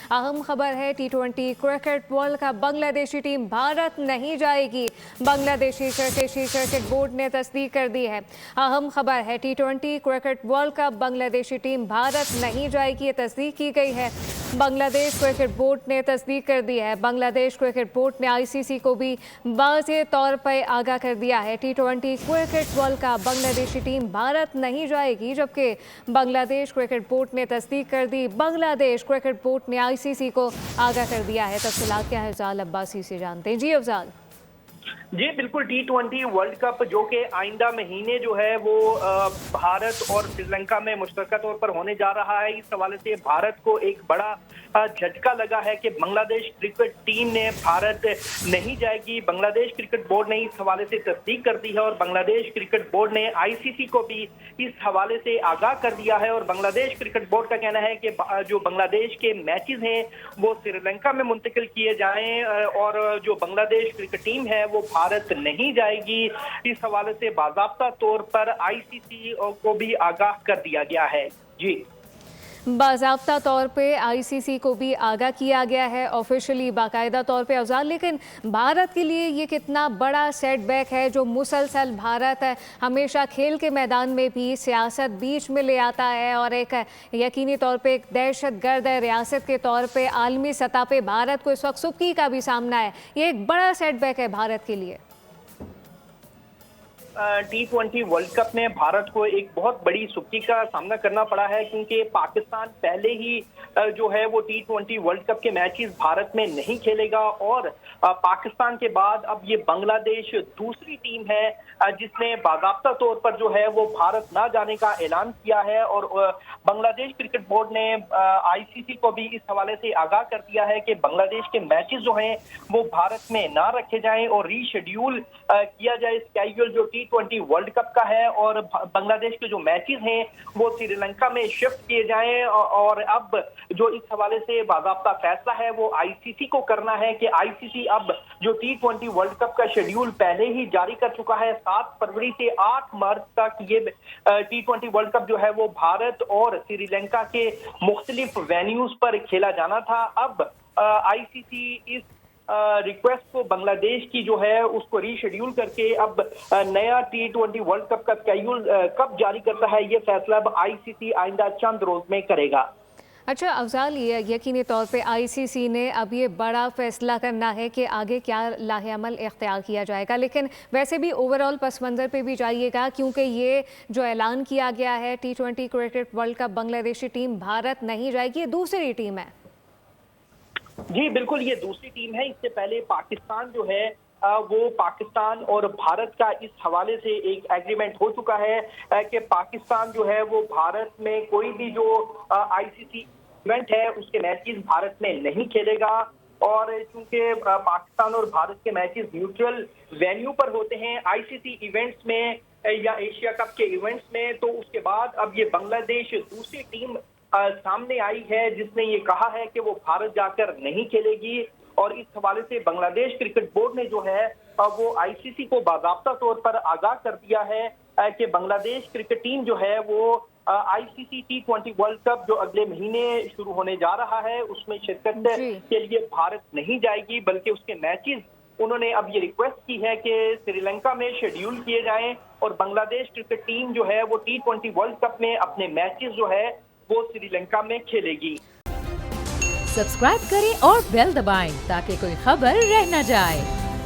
अहम खबर है टी20 cricket world cup Bangladeshi team Bharat नहीं जाएगी। बांग्लादेशी क्रिकेट बोर्ड ने तस्दीक कर दी है। अहम खबर है टी20 cricket world cup Bangladeshi team Bharat नहीं जाएगी, ये तस्दीक की गई है। बांग्लादेश क्रिकेट बोर्ड ने तस्दीक कर दी है। बांग्लादेश क्रिकेट बोर्ड ने आईसीसी को भी वाज़ेह तौर पर आगाह कर दिया है। टी20 cricket world cup Bangladeshi team Bharat नहीं जाएगी, जबकि बांग्लादेश क्रिकेट बोर्ड ने तस्दीक कर दी। बांग्लादेश क्रिकेट बोर्ड ने आईसीसी को आगाह कर दिया है। तफसीलात क्या है अफजाल अब्बासी से जानते हैं। जी अफजाल। जी बिल्कुल, टी20 वर्ल्ड कप जो कि आइंदा महीने जो है वो भारत और श्रीलंका में मुश्तरका तौर पर होने जा रहा है। इस हवाले से भारत को एक बड़ा झटका लगा है कि बांग्लादेश क्रिकेट टीम ने भारत नहीं जाएगी। बांग्लादेश क्रिकेट बोर्ड ने इस हवाले से तस्दीक कर दी है और बांग्लादेश क्रिकेट बोर्ड ने आईसीसी को भी इस हवाले से आगाह कर दिया है। और बांग्लादेश क्रिकेट बोर्ड का कहना है कि जो बांग्लादेश के मैचेस हैं वो श्रीलंका में मुंतकिल किए जाएं और जो बांग्लादेश क्रिकेट टीम है वो भारत नहीं जाएगी। इस हवाले से बाज़ाब्ता तौर पर आईसीसी को भी आगाह कर दिया गया है। जी, बाज़ाब्ता तौर पे आईसीसी को भी आगाह किया गया है, ऑफिशियली बाकायदा तौर पे अफजाल। लेकिन भारत के लिए ये कितना बड़ा सेटबैक है जो मुसलसल भारत है हमेशा खेल के मैदान में भी सियासत बीच में ले आता है और एक यकीनी तौर पे एक दहशतगर्द रियासत के तौर पे आलमी सतह पे भारत को इस वक्त सुबकी का भी सामना है। ये एक बड़ा सेटबैक है भारत के लिए। टी20 वर्ल्ड कप में भारत को एक बहुत बड़ी सुक्की का सामना करना पड़ा है, क्योंकि पाकिस्तान पहले ही जो है वो टी20 वर्ल्ड कप के मैचेस भारत में नहीं खेलेगा और पाकिस्तान के बाद अब ये बांग्लादेश दूसरी टीम है जिसने बाज़ाब्ता तौर पर जो है वो भारत ना जाने का ऐलान किया है। और बांग्लादेश क्रिकेट बोर्ड ने आईसीसी को भी इस हवाले से आगाह कर दिया है कि बांग्लादेश के मैचेस जो हैं वो भारत में ना रखे जाएं और रीशेड्यूल किया जाए स्केड्यूल जो टी20 वर्ल्ड कप का है और बांग्लादेश के जो मैचेस हैं वो श्रीलंका में शिफ्ट किए जाएं। और अब जो इस हवाले से बाज़ाब्ता फैसला है वो आईसीसी को करना है कि आईसीसी अब जो टी20 वर्ल्ड कप का शेड्यूल पहले ही जारी कर चुका है। 7 फरवरी से 8 मार्च तक ये टी20 वर्ल्ड कप जो है वो भारत और श्रीलंका के मुख्तलिफ वेन्यूज पर खेला जाना था। अब आईसीसी इस रिक्वेस्ट को बांग्लादेश की जो है उसको रीशेड्यूल करके अब नया टी20 वर्ल्ड कप का स्केड्यूल कब जारी करता है ये फैसला अब आईसीसी आइंदा चंद रोज में करेगा। अच्छा अफजाल, ये यकीनी तौर पे आईसीसी ने अब ये बड़ा फैसला करना है कि आगे क्या लाहेअमल इख्तियार किया जाएगा, लेकिन वैसे भी ओवरऑल पस मंज़र पे भी जाइएगा क्योंकि ये जो ऐलान किया गया है टी20 cricket world cup Bangladeshi team Bharat नहीं जाएगी, ये दूसरी टीम है। जी बिल्कुल, ये दूसरी टीम है। इससे पहले पाकिस्तान जो है वो पाकिस्तान और भारत का इस हवाले से एक एग्रीमेंट हो चुका है कि पाकिस्तान जो है वो भारत में कोई भी जो आईसीसी इवेंट है उसके मैचेस भारत में नहीं खेलेगा। और चूंकि पाकिस्तान और भारत के मैचेस न्यूट्रल वेन्यू पर होते हैं आईसीसी इवेंट्स में या एशिया कप के इवेंट्स में, तो उसके बाद अब ये बांग्लादेश दूसरी टीम सामने आई है जिसने ये कहा है कि वो भारत जाकर नहीं खेलेगी। और इस हवाले से बांग्लादेश क्रिकेट बोर्ड ने जो है वो आईसीसी को बाज़ाब्ता तौर पर आगाह कर दिया है कि बांग्लादेश क्रिकेट टीम जो है वो आईसीसी टी20 वर्ल्ड कप जो अगले महीने शुरू होने जा रहा है उसमें शिरकत के लिए भारत नहीं जाएगी, बल्कि उसके मैचेस उन्होंने अब ये रिक्वेस्ट की है कि श्रीलंका में शेड्यूल किए जाएं और बांग्लादेश क्रिकेट टीम जो है वो टी20 वर्ल्ड कप में अपने मैचेस जो है वो श्रीलंका में खेलेगी। सब्सक्राइब करें और बेल दबाएं ताकि कोई खबर रह न जाए।